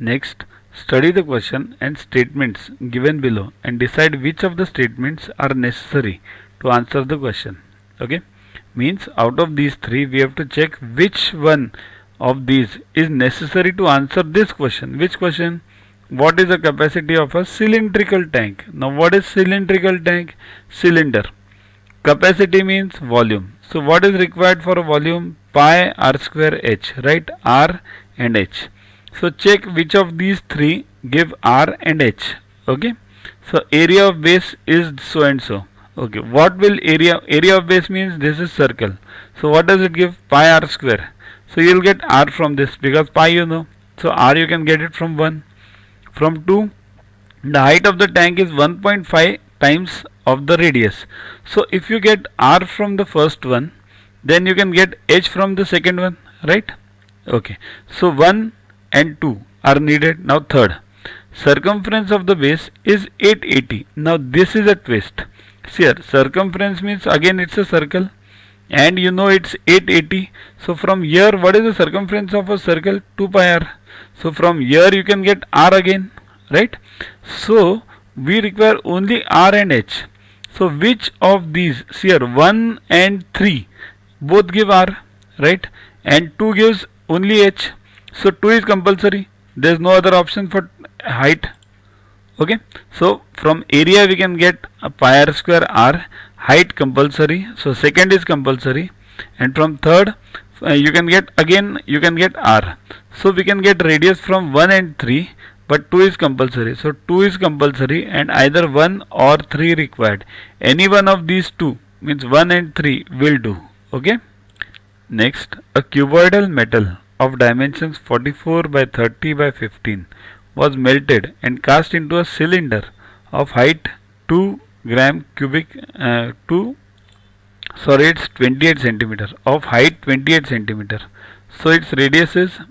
Next, study the question and statements given below and decide which of the statements are necessary to answer the question. Okay, means out of these three we have to check which one of these is necessary to answer this question. Which question? What is the capacity of a cylindrical tank? Now what is cylindrical tank? Cylinder. Capacity means volume. So what is required for a volume? Pi r square h, right? R and h. So check which of these three give r and h. Okay. So area of base is so and so. Okay. What will area of base means this is circle. So what does it give? Pi r square. So you will get r from this because pi you know. So r you can get it from 1. From 2, the height of the tank is 1.5 times of the radius. So if you get r from the first one, then you can get h from the second one, right? Okay. So 1 and 2 are needed. Now third, circumference of the base is 880. Now this is a twist. See here, circumference means again it's a circle and you know it's 880. So from here, what is the circumference of a circle? 2 pi r. So from here you can get r again, right? So we require only r and h. So which of these? See here, 1 and 3 both give r, right? And 2 gives only h. So 2 is compulsory. There is no other option for height. Okay. So from area we can get a pi r square r. Height compulsory. So second is compulsory. And from third you can get r. So we can get radius from 1 and 3, but 2 is compulsory. So 2 is compulsory and either 1 or 3 required. Any one of these two means 1 and 3 will do. Okay. Next, a cuboidal metal of dimensions 44 by 30 by 15 was melted and cast into a cylinder of height 2 gram cubic it's 28 centimeter of height 28 centimeter. So its radius is